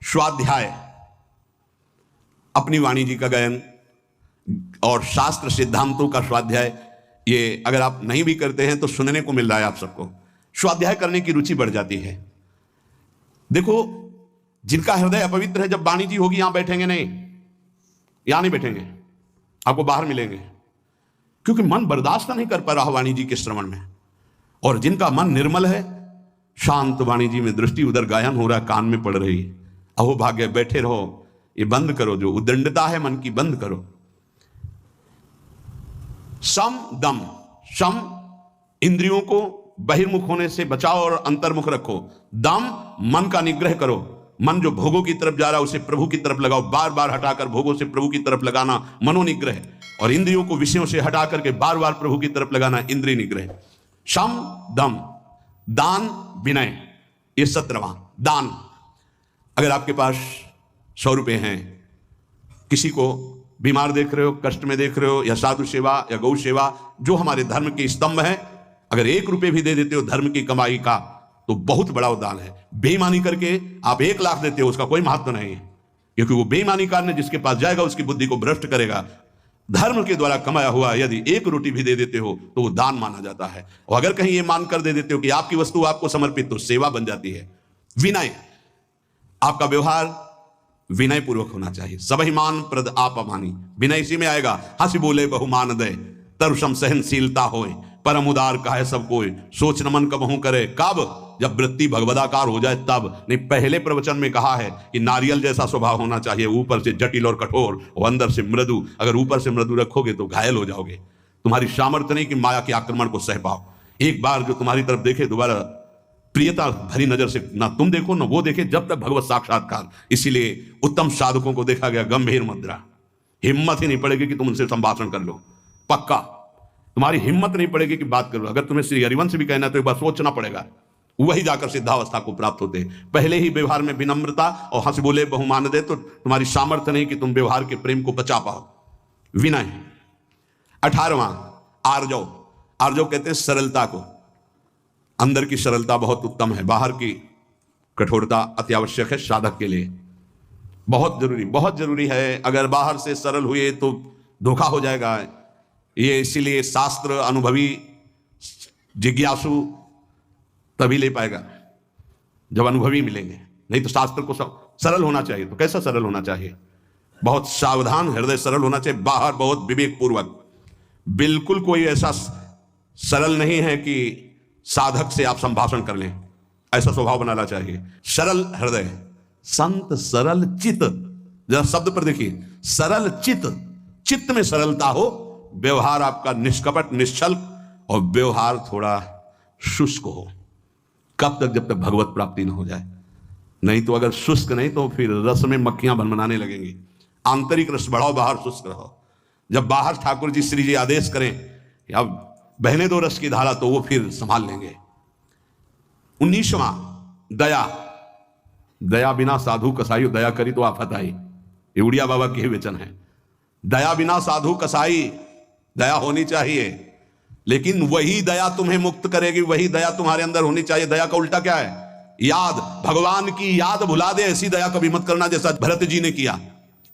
स्वाध्याय, अपनी वाणी जी का गायन और शास्त्र सिद्धांतों का स्वाध्याय, ये अगर आप नहीं भी करते हैं तो सुनने को मिल रहा है आप सबको। स्वाध्याय करने की रुचि बढ़ जाती है। देखो, जिनका हृदय अपवित्र है, जब वाणी जी होगी यहां बैठेंगे नहीं, यहां नहीं बैठेंगे, आपको बाहर मिलेंगे, क्योंकि मन बर्दाश्त नहीं कर पा रहा वाणी जी के श्रवण में। और जिनका मन निर्मल है, शांत वाणी जी में दृष्टि, उधर गायन हो रहा है, कान में पड़ रही, अहो भाग्य, बैठे रहो, ये बंद करो, जो उद्दंडता है मन की बंद करो। सम दम, सम इंद्रियों को बहिर्मुख होने से बचाओ और अंतर्मुख रखो। दम, मन का निग्रह करो, मन जो भोगों की तरफ जा रहा है उसे प्रभु की तरफ लगाओ, बार बार हटाकर भोगों से प्रभु की तरफ लगाना मनोनिग्रह, और इंद्रियों को विषयों से हटा करके बार बार प्रभु की तरफ लगाना इंद्रिय निग्रह। सम दम, दान विनय, ये 17वां दान। अगर आपके पास 100 रुपए हैं, किसी को बीमार देख रहे हो, कष्ट में देख रहे हो, या साधु सेवा या गौ सेवा जो हमारे धर्म के स्तंभ है, अगर 1 रुपए भी दे देते हो धर्म की कमाई का, तो बहुत बड़ा दान है। बेईमानी करके आप 1 लाख देते हो, उसका कोई महत्व नहीं है, क्योंकि वो बेईमानी करने जिसके पास जाएगा उसकी बुद्धि को भ्रष्ट करेगा। धर्म के द्वारा कमाया हुआ यदि 1 रोटी भी दे देते हो तो वो दान माना जाता है। और अगर कहीं ये मानकर दे देते हो कि आपकी वस्तु आपको समर्पित, तो सेवा बन जाती है। विनय, आपका व्यवहार विनय पूर्वक होना चाहिए। सबहिमान प्रद आप अमानी, विनय इसी में आएगा। हंसी बोले बहुमान दे, तरुषम सहनशीलता होए, परम उदार कहे सब कोई, सोच नमन कबहू करे, कब? जब वृत्ति भगवदाकार हो जाए तब। नहीं, पहले प्रवचन में कहा है कि नारियल जैसा स्वभाव होना चाहिए, ऊपर से जटिल और कठोर और अंदर से मृदु। अगर ऊपर से मृदु रखोगे तो घायल हो जाओगे। तुम्हारी सामर्थ्य नहीं कि माया के आक्रमण को सह पाओ। एक बार जो तुम्हारी तरफ देखे, दोबारा प्रियता भरी नजर से ना तुम देखो ना वो देखे, जब तक भगवत साक्षात्कार। इसीलिए उत्तम साधकों को देखा गया गंभीर मुद्रा। हिम्मत ही नहीं पड़ेगी कि तुम उनसे संभाषण कर लो, पक्का तुम्हारी हिम्मत नहीं पड़ेगी कि बात करो। अगर तुम्हें श्री हरिवंश भी कहना तो एक बार सोचना पड़ेगा, वही जाकर सिद्धावस्था को प्राप्त होते। पहले ही व्यवहार में विनम्रता और हंस बोले बहुमान दे, तो तुम्हारी सामर्थ्य नहीं कि तुम व्यवहार के प्रेम को बचा पाओ। विनय। 18वां आर्जव। आर्जव कहते हैं सरलता को। अंदर की सरलता बहुत उत्तम है, बाहर की कठोरता अति आवश्यक है साधक के लिए। बहुत जरूरी है। अगर बाहर से सरल हुए तो धोखा हो जाएगा। ये इसीलिए शास्त्र अनुभवी जिज्ञासु तभी ले पाएगा जब अनुभवी मिलेंगे, नहीं तो शास्त्र को सरल होना चाहिए। तो कैसा सरल होना चाहिए? बहुत सावधान हृदय सरल होना चाहिए, बाहर बहुत विवेक पूर्वक। बिल्कुल कोई ऐसा सरल नहीं है कि साधक से आप संभाषण कर लें, ऐसा स्वभाव बनाना चाहिए। सरल हृदय, संत सरल चित्त। जरा शब्द पर देखिए, सरल चित्त, चित्त में सरलता हो, व्यवहार आपका निष्कपट निश्चल, और व्यवहार थोड़ा शुष्क हो। कब तक? जब तक भगवत प्राप्ति न हो जाए। नहीं तो अगर शुष्क नहीं तो फिर रस में मक्खियां भनभनाने लगेंगी। आंतरिक रस बढ़ाओ, बाहर शुष्क रहो। जब बाहर ठाकुर जी श्री जी आदेश करें या बहने दो रस की धारा, तो वो फिर संभाल लेंगे। 19वां दया। दया बिना साधु कसाई, दया करी तो आफत आई, ये उड़िया बाबा के ही वचन है। दया बिना साधु कसाई, दया होनी चाहिए, लेकिन वही दया तुम्हें मुक्त करेगी, वही दया तुम्हारे अंदर होनी चाहिए। दया का उल्टा क्या है? याद। भगवान की याद भुला दे, ऐसी दया कभी मत करना जैसा भरत जी ने किया।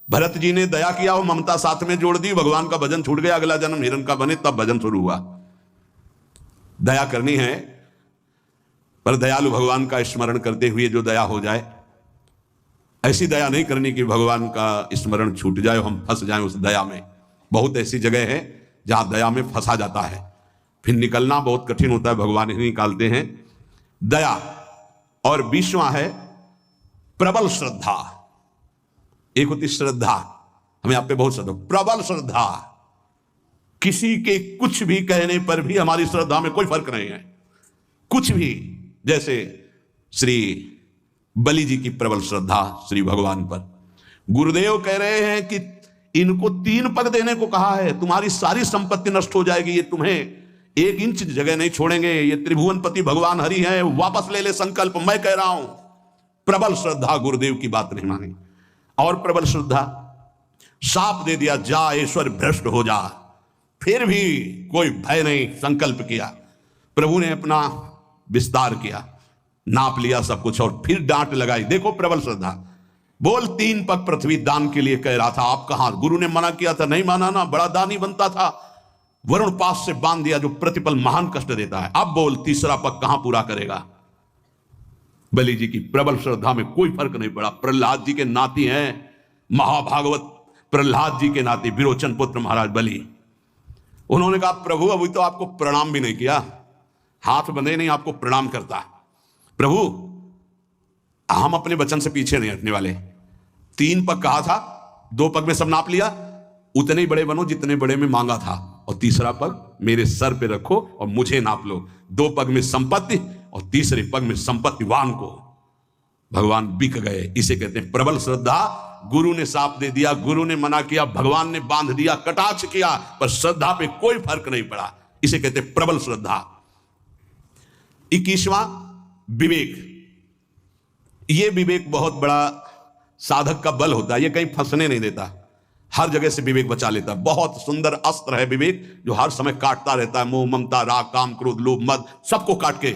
भरत जी ने दया किया, वो ममता साथ में जोड़ दी, भगवान का भजन छूट गया। अगला जन्म हिरण का बने तब भजन शुरू हुआ। दया करनी है, पर दयालु भगवान का स्मरण करते हुए जो दया हो जाए, ऐसी दया नहीं करनी कि भगवान का स्मरण छूट जाए, हम फंस जाएं उस दया में। बहुत ऐसी जगह है जहां दया में फंसा जाता है, फिर निकलना बहुत कठिन होता है, भगवान ही निकालते हैं। दया। और 20वां है प्रबल श्रद्धा। एक होती श्रद्धा, हमें आप पे बहुत श्रद्धा, प्रबल श्रद्धा। किसी के कुछ भी कहने पर भी हमारी श्रद्धा में कोई फर्क नहीं है, कुछ भी। जैसे श्री बलि जी की प्रबल श्रद्धा श्री भगवान पर। गुरुदेव कह रहे हैं कि इनको 3 पग देने को कहा है, तुम्हारी सारी संपत्ति नष्ट हो जाएगी, ये तुम्हें 1 इंच जगह नहीं छोड़ेंगे, ये त्रिभुवनपति भगवान हरि है, वापस ले ले संकल्प, मैं कह रहा हूं। प्रबल श्रद्धा, गुरुदेव की बात नहीं मानी। और प्रबल श्रद्धा, साप दे दिया, जा ईश्वर भ्रष्ट हो जा, फिर भी कोई भय नहीं, संकल्प किया। प्रभु ने अपना विस्तार किया, नाप लिया सब कुछ, और फिर डांट लगाई। देखो प्रबल श्रद्धा। बोल 3 पग पृथ्वी दान के लिए कह रहा था, आप कहां? गुरु ने मना किया था, नहीं माना ना, बड़ा दानी बनता था, वरुण पास से बांध दिया जो प्रतिपल महान कष्ट देता है। अब बोल तीसरा पग कहां पूरा करेगा? बलि जी की प्रबल श्रद्धा में कोई फर्क नहीं पड़ा। प्रहलाद जी के नाती हैं, महाभागवत प्रहलाद जी के नाती विरोचन पुत्र महाराज बलि। उन्होंने कहा, प्रभु अभी तो आपको प्रणाम भी नहीं किया, हाथ बंधे नहीं, आपको प्रणाम करता। प्रभु हम अपने वचन से पीछे नहीं हटने वाले। 3 पग कहा था, 2 पग में सब नाप लिया, उतने ही बड़े बनो जितने बड़े में मांगा था, और तीसरा पग मेरे सर पे रखो और मुझे नाप लो। 2 पग में संपत्ति और तीसरे पग में संपत्तिवान को भगवान बिक गए। इसे कहते हैं प्रबल श्रद्धा। गुरु ने साफ दे दिया, गुरु ने मना किया, भगवान ने बांध दिया, कटाक्ष किया, पर श्रद्धा पे कोई फर्क नहीं पड़ा। इसे कहते हैं प्रबल श्रद्धा। 21वां विवेक। यह विवेक बहुत बड़ा साधक का बल होता है, यह कहीं फंसने नहीं देता, हर जगह से विवेक बचा लेता है। बहुत सुंदर अस्त्र है विवेक, जो हर समय काटता रहता है। मोह, ममता, राग, काम, क्रोध, लोभ, मद, सबको काट के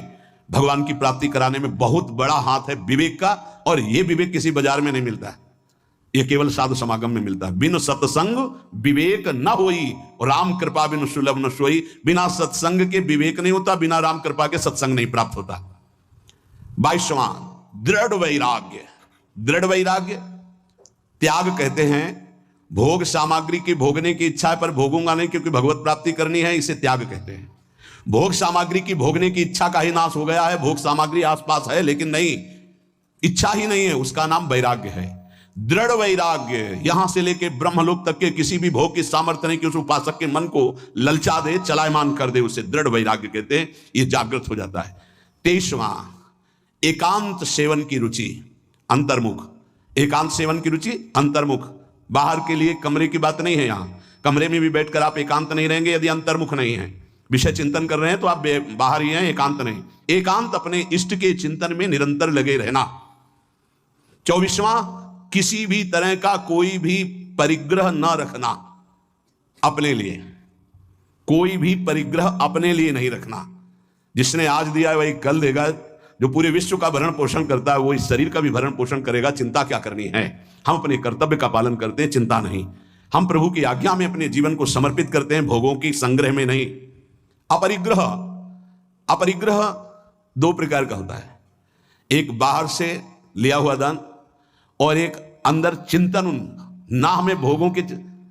भगवान की प्राप्ति कराने में बहुत बड़ा हाथ है विवेक का। और यह विवेक किसी बाजार में नहीं मिलता है, यह केवल साधु समागम में मिलता है। बिन सत्संग विवेक न होई, राम कृपा बिन सुलभ न सोई। बिना सत्संग के विवेक नहीं होता, बिना राम कृपा के सत्संग नहीं प्राप्त होता। 22वां दृढ़ वैराग्य। दृढ़ वैराग्य त्याग कहते हैं। भोग सामग्री की भोगने की इच्छा है, पर भोगूंगा नहीं क्योंकि भगवत प्राप्ति करनी है, इसे त्याग कहते हैं। भोग सामग्री की भोगने की इच्छा का ही नाश हो गया है। भोग सामग्री आसपास है लेकिन नहीं, इच्छा ही नहीं है, उसका नाम वैराग्य है। दृढ़ वैराग्य, यहां से लेके ब्रह्मलोक तक के किसी भी भोग की सामर्थ्य नहीं कि उस उपासक के मन को ललचा दे, चलायमान कर दे, उसे दृढ़ वैराग्य कहते हैं। यह जागृत हो जाता है। 23वां एकांत सेवन की रुचि, अंतर्मुख। एकांत सेवन की रुचि, अंतर्मुख। बाहर के लिए कमरे की बात नहीं है। यहां कमरे में भी बैठकर आप एकांत नहीं रहेंगे यदि अंतर्मुख नहीं है। विषय चिंतन कर रहे हैं तो आप बाहर ही हैं, एकांत नहीं। एकांत अपने इष्ट के चिंतन में निरंतर लगे रहना। 24वां किसी भी तरह का कोई भी परिग्रह न रखना अपने लिए। कोई भी परिग्रह अपने लिए नहीं रखना। जिसने आज दिया है वही कल देगा। जो पूरे विश्व का भरण पोषण करता है वो इस शरीर का भी भरण पोषण करेगा। चिंता क्या करनी है? हम अपने कर्तव्य का पालन करते हैं, चिंता नहीं। हम प्रभु की आज्ञा में अपने जीवन को समर्पित करते हैं, भोगों की संग्रह में नहीं। अपरिग्रह, अपरिग्रह 2 प्रकार का होता है। एक बाहर से लिया हुआ दान और एक अंदर चिंतन। ना हमें भोगों के,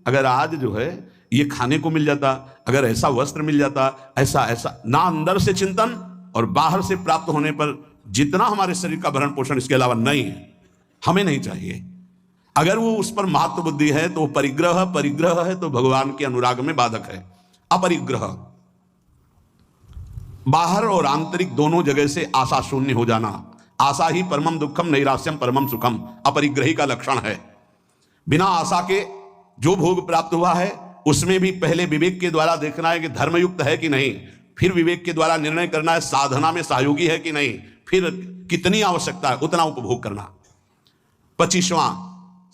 अगर आज जो है ये खाने को मिल जाता, अगर ऐसा वस्त्र मिल जाता, ऐसा ऐसा, ना अंदर से चिंतन और बाहर से प्राप्त होने पर जितना हमारे शरीर का भरण पोषण इसके अलावा नहीं है, हमें नहीं चाहिए। अगर वो उस पर महत्व बुद्धि है तो परिग्रह, परिग्रह है तो भगवान के अनुराग में बाधक है। अपरिग्रह बाहर और आंतरिक दोनों जगह से आशा शून्य हो जाना। आशा ही परमम दुखम नैराश्यम परमम सुखम अपरिग्रही का लक्षण है। बिना आशा के जो भोग प्राप्त हुआ है उसमें भी पहले विवेक के द्वारा देखना है कि धर्मयुक्त है कि नहीं, फिर विवेक के द्वारा निर्णय करना है साधना में सहयोगी है कि नहीं, फिर कितनी आवश्यकता है उतना उपभोग करना। 25वां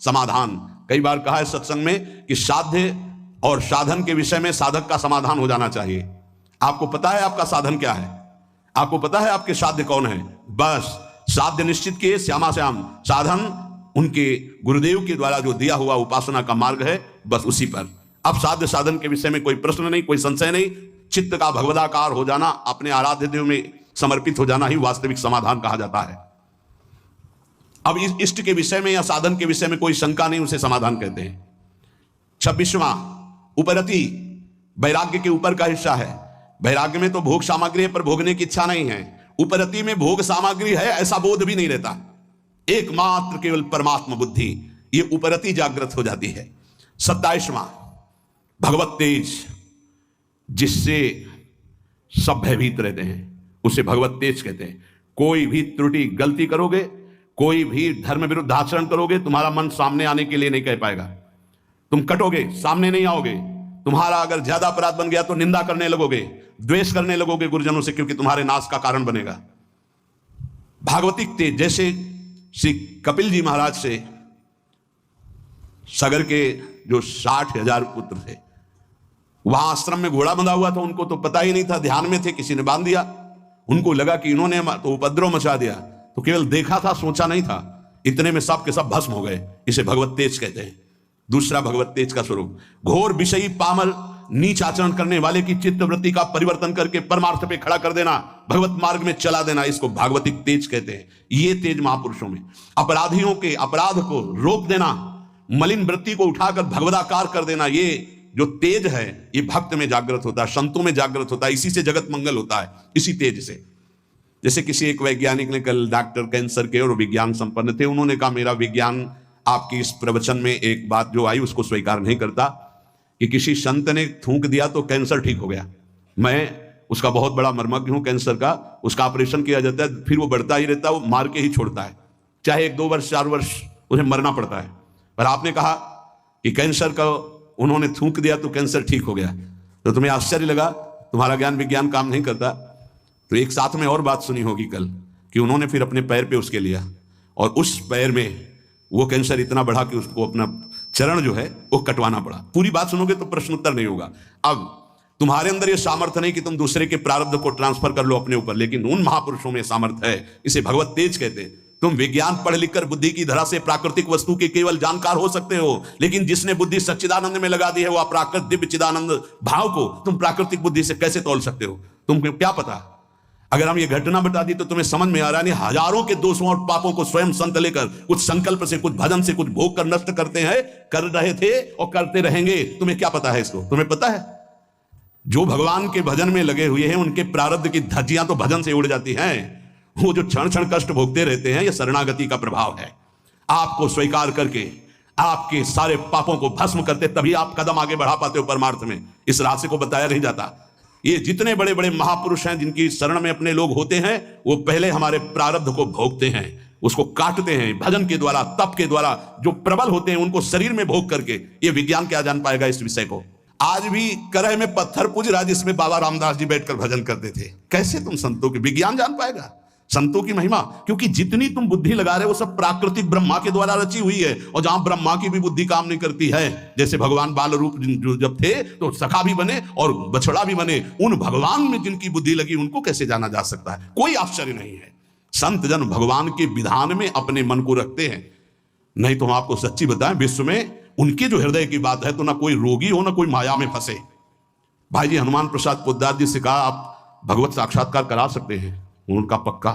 समाधान। कई बार कहा है सत्संग में कि साध्य और साधन के विषय में साधक का समाधान हो जाना चाहिए। आपको पता है आपका साधन क्या है? आपको पता है आपके साध्य कौन है? बस साध्य निश्चित किए, श्यामा श्याम। साधन उनके गुरुदेव के द्वारा जो दिया हुआ उपासना का मार्ग है, बस उसी पर। अब साध्य साधन के विषय में कोई प्रश्न नहीं, कोई संशय नहीं। चित्त का भगवदाकार हो जाना, अपने आराध्य देव में समर्पित हो जाना ही वास्तविक समाधान कहा जाता है। अब इस इष्ट के विषय में या साधन के विषय में कोई शंका नहीं, उसे समाधान कहते हैं। 26वां उपरति, वैराग्य के ऊपर का हिस्सा है। वैराग्य में तो भोग सामग्री है पर भोगने की इच्छा नहीं है। उपरति में भोग सामग्री है ऐसा बोध भी नहीं रहता, एकमात्र केवल परमात्मा बुद्धि, ये उपरति जागृत हो जाती है। 27वां भगवत तेज, जिससे सब भयभीत रहते हैं उसे भगवत तेज कहते हैं। कोई भी त्रुटि गलती करोगे, कोई भी धर्म विरुद्ध आचरण करोगे, तुम्हारा मन सामने आने के लिए नहीं कह पाएगा। तुम कटोगे, सामने नहीं आओगे। तुम्हारा अगर ज्यादा अपराध बन गया तो निंदा करने लगोगे, द्वेष करने लगोगे गुरुजनों से, क्योंकि तुम्हारे नाश का कारण बनेगा। भागवतिक तेज, जैसे श्री कपिल जी महाराज से सगर के जो 60,000 पुत्र थे, वहां आश्रम में घोड़ा बंधा हुआ था, उनको तो पता ही नहीं था, ध्यान में थे, किसी ने बांध दिया। उनको लगा कि इन्होंने तो उपद्रव मचा दिया, तो केवल देखा था, सोचा नहीं था। इतने में सब के सब भस्म हो गए। इसे भगवत तेज कहते हैं। दूसरा भगवत तेज का स्वरूप, घोर विषयी पामल नीच आचरण करने वाले की चित्त वृत्ति का परिवर्तन करके परमार्थ पे खड़ा कर देना, भगवत मार्ग में चला देना, इसको भागवतिक तेज कहते हैं। ये तेज महापुरुषों में अपराधियों के अपराध को रोक देना, मलिन वृत्ति को उठाकर भगवदाकार कर देना, ये जो तेज है ये भक्त में जागृत होता है, संतों में जागृत होता है। इसी से जगत मंगल होता है, इसी तेज से। जैसे किसी एक वैज्ञानिक ने, कल डॉक्टर कैंसर के और विज्ञान संपन्न थे, उन्होंने कहा मेरा विज्ञान आपकी इस प्रवचन में एक बात जो आई उसको स्वीकार नहीं करता कि किसी संत ने थूक दिया तो कैंसर ठीक हो गया। मैं उसका बहुत बड़ा मर्मज्ञ हूं कैंसर का। उसका ऑपरेशन किया जाता है, फिर वो बढ़ता ही रहता है, वो मार के ही छोड़ता है, चाहे 1-2 वर्ष 4 वर्ष उन्हें मरना पड़ता है। पर आपने कहा कि कैंसर का उन्होंने थूक दिया तो कैंसर ठीक हो गया, तो तुम्हें आश्चर्य लगा, तुम्हारा ज्ञान विज्ञान काम नहीं करता। तो एक साथ में और बात सुनी होगी कल कि उन्होंने फिर अपने पैर पे उसके लिया और उस पैर में वो कैंसर इतना बढ़ा कि उसको अपना चरण जो है वो कटवाना पड़ा। पूरी बात सुनोगे तो प्रश्न उत्तर नहीं होगा। अब तुम्हारे अंदर ये सामर्थ्य नहीं कि तुम दूसरे के प्रारब्ध को ट्रांसफर कर लो अपने ऊपर, लेकिन उन महापुरुषों में सामर्थ्य है। इसे भगवत तेज कहते हैं। तुम विज्ञान पढ़ लिख कर बुद्धि की धरा से प्राकृतिक वस्तु के केवल जानकार हो सकते हो, लेकिन जिसने बुद्धि सच्चिदानंद में लगा दी है वो अप्राकृत दिव्य चिदानंद भाव को तुम प्राकृतिक बुद्धि से कैसे तोल सकते हो? तुमको क्या पता? अगर हम ये घटना बता दी तो तुम्हें समझ में आ रहा है, हजारों के दोषों और पापों को स्वयं संत लेकर कुछ संकल्प से, कुछ भजन से, कुछ भोग कर नष्ट करते हैं, कर रहे थे और करते रहेंगे। तुम्हें क्या पता है इसको? तुम्हें पता है जो भगवान के भजन में लगे हुए हैं उनके प्रारब्ध की धज्जियां तो भजन से उड़ जाती हैं। वो जो क्षण क्षण कष्ट भोगते रहते हैं, ये शरणागति का प्रभाव है। आपको स्वीकार करके आपके सारे पापों को भस्म करते, तभी आप कदम आगे बढ़ा पाते हो परमार्थ में। इस रास्ते को बताया नहीं जाता। ये जितने बड़े बड़े महापुरुष हैं जिनकी शरण में अपने लोग होते हैं, वो पहले हमारे प्रारब्ध को भोगते हैं, उसको काटते हैं भजन के द्वारा, तप के द्वारा। जो प्रबल होते हैं उनको शरीर में भोग करके। ये विज्ञान क्या जान पाएगा इस विषय को? आज भी करह में पत्थर पूज रहा जिसमें बाबा रामदास जी बैठकर भजन करते थे। कैसे तुम संतों की विज्ञान जान पाएगा, संतों की महिमा? क्योंकि जितनी तुम बुद्धि लगा रहे हो वो सब प्राकृतिक ब्रह्मा के द्वारा रची हुई है। और जहां ब्रह्मा की भी बुद्धि काम नहीं करती है, जैसे भगवान बाल रूप जब थे तो सखा भी बने और बछड़ा भी बने, उन भगवान में जिनकी बुद्धि लगी उनको कैसे जाना जा सकता है? कोई आश्चर्य नहीं है। संत जन भगवान के विधान में अपने मन को रखते हैं। नहीं तो हम आपको सच्ची बताएं, विश्व में उनके जो हृदय की बात है तो ना कोई रोगी हो ना कोई माया में फंसे। भाई जी हनुमान प्रसाद पोद्दार जी से कहा आप भगवत साक्षात्कार करा सकते हैं, उनका पक्का।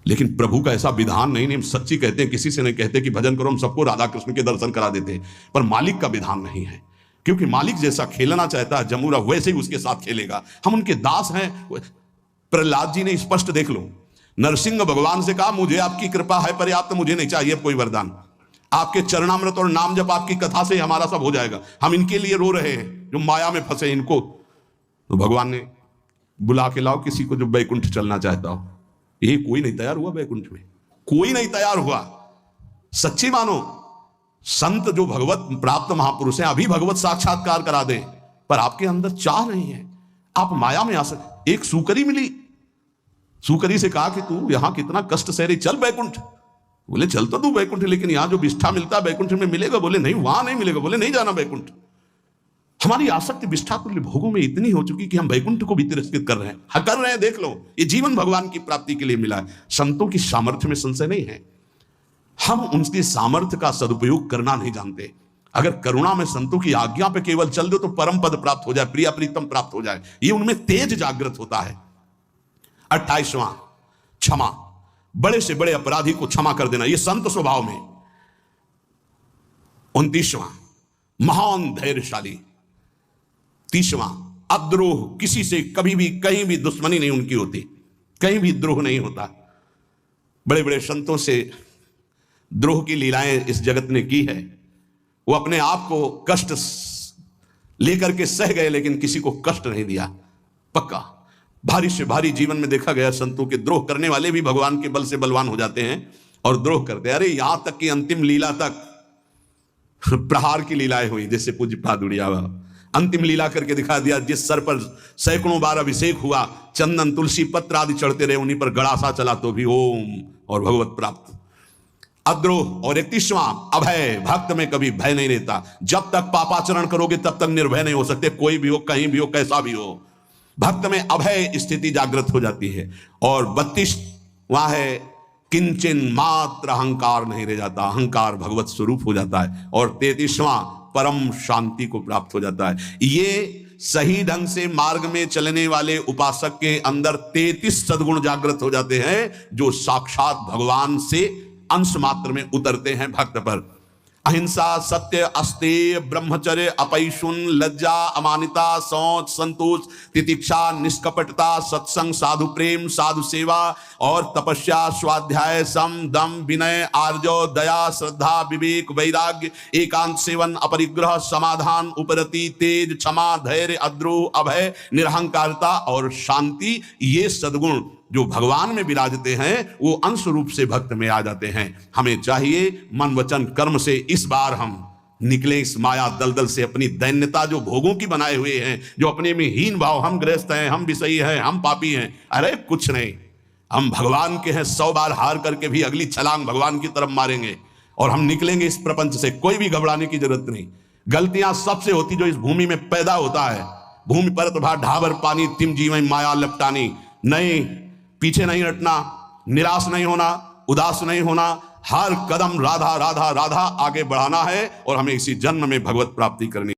लेकिन प्रभु का ऐसा विधान नहीं, सच्ची कहते हैं, किसी से नहीं कहते कि भजन करो, हम सबको राधा कृष्ण के दर्शन करा देते हैं। पर मालिक का विधान नहीं है, क्योंकि मालिक जैसा खेलना चाहता है जमूरा वैसे ही उसके साथ खेलेगा। हम उनके दास हैं। प्रहलाद जी ने स्पष्ट देख लो, नरसिंह भगवान से कहा मुझे आपकी कृपा है पर्याप्त, मुझे नहीं चाहिए कोई वरदान। आपके चरणामृत और नाम जब आपकी कथा से हमारा सब हो जाएगा। हम इनके लिए रो रहे हैं जो माया में फंसे इनको। तो भगवान ने बुला के लाओ किसी को जो बैकुंठ चलना चाहता हो। ये कोई नहीं तैयार हुआ बैकुंठ में, कोई नहीं तैयार हुआ। सच्ची मानो संत जो भगवत प्राप्त महापुरुष हैं अभी भगवत साक्षात्कार करा दें, पर आपके अंदर चाह नहीं है, आप माया में आ सकते। एक सूकरी मिली, सूकरी से कहा कि तू यहां कितना कष्ट सह रही, चल बैकुंठ। बोले चल तो तू बैकुंठ, लेकिन यहां जो विष्ठा मिलता है बैकुंठ में मिलेगा? बोले नहीं, वहां नहीं मिलेगा। बोले नहीं जाना बैकुंठ। हमारी आसक्ति विष्ठा तुल्य भोगों में इतनी हो चुकी कि हम बैकुंठ को भी तिरस्कृत कर रहे हैं। देख लो, ये जीवन भगवान की प्राप्ति के लिए मिला है। संतों की सामर्थ्य में संशय नहीं है, हम उनकी सामर्थ्य का सदुपयोग करना नहीं जानते। अगर करुणा में संतों की आज्ञा पे केवल चल दो तो परम पद प्राप्त हो जाए, प्रिया प्रीतम प्राप्त हो जाए। ये उनमें तेज जागृत होता है। 28वां क्षमा, बड़े से बड़े अपराधी को क्षमा कर देना, ये संत स्वभाव में। 29वां महान धैर्यशाली। 30वां अद्रोह, किसी से कभी भी कहीं भी दुश्मनी नहीं उनकी होती, कहीं भी द्रोह नहीं होता। बड़े बड़े संतों से द्रोह की लीलाएं इस जगत ने की है। वो अपने आप को कष्ट लेकर के सह गए, लेकिन किसी को कष्ट नहीं दिया। पक्का भारी से भारी जीवन में देखा गया संतों के द्रोह करने वाले भी भगवान के बल से बलवान हो जाते हैं और द्रोह करते हैं। अरे यहां तक कि अंतिम लीला तक प्रहार की लीलाएं हुई, जैसे पूज्य पादुड़िया अंतिम लीला करके दिखा दिया। जिस सर पर सैकड़ों बार अभिषेक हुआ, चंदन तुलसी पत्र आदि चढ़ते रहे, उन्हीं पर गड़ासा चला तो भी ओम और भगवत प्राप्त। अद्रोह। और 31वां अभय, भक्त में कभी भय नहीं रहता। जब तक पापाचरण करोगे तब तक निर्भय नहीं हो सकते, कोई भी हो, कहीं भी हो, कैसा भी हो। भक्त में अभय स्थिति जागृत हो जाती है। और 32वां है किंचन मात्र अहंकार नहीं रह जाता, अहंकार भगवत स्वरूप हो जाता है और 33वां परम शांति को प्राप्त हो जाता है। ये सही ढंग से मार्ग में चलने वाले उपासक के अंदर 33 सद्गुण जागृत हो जाते हैं, जो साक्षात भगवान से अंश मात्र में उतरते हैं भक्त पर। अहिंसा, सत्य, अस्तेय, ब्रह्मचर्य, अपैशुन, लज्जा, अमानिता, शौच, संतोष, तितिक्षा, निष्कपटता, सत्संग, साधु प्रेम, साधु सेवा और तपस्या, स्वाध्याय, सम, दम, विनय, आर्जव, दया, श्रद्धा, विवेक, वैराग्य, एकांत सेवन, अपरिग्रह, समाधान, उपरति, तेज, क्षमा, धैर्य, अद्रोह, अभय, निरहंकारता और शांति, ये सद्गुण जो भगवान में विराजते हैं वो अंश रूप से भक्त में आ जाते हैं। हमें चाहिए मन वचन कर्म से इस बार हम निकले इस माया दलदल से, अपनी दैन्यता जो भोगों की बनाए हुए हैं, जो अपने में हीन भाव, हम गृहस्थ हैं, हम विषयी हैं, हम पापी हैं, अरे कुछ नहीं, हम भगवान के हैं। 100 बार हार करके भी अगली छलांग भगवान की तरफ मारेंगे और हम निकलेंगे इस प्रपंच से। कोई भी घबराने की जरूरत नहीं। गलतियां सबसे होती जो इस भूमि में पैदा होता है। भूमि पर तो ढाबर पानी तिम जीवन माया लपटानी, नहीं, पीछे नहीं हटना, निराश नहीं होना, उदास नहीं होना, हर कदम राधा राधा राधा आगे बढ़ाना है और हमें इसी जन्म में भगवत प्राप्ति करनी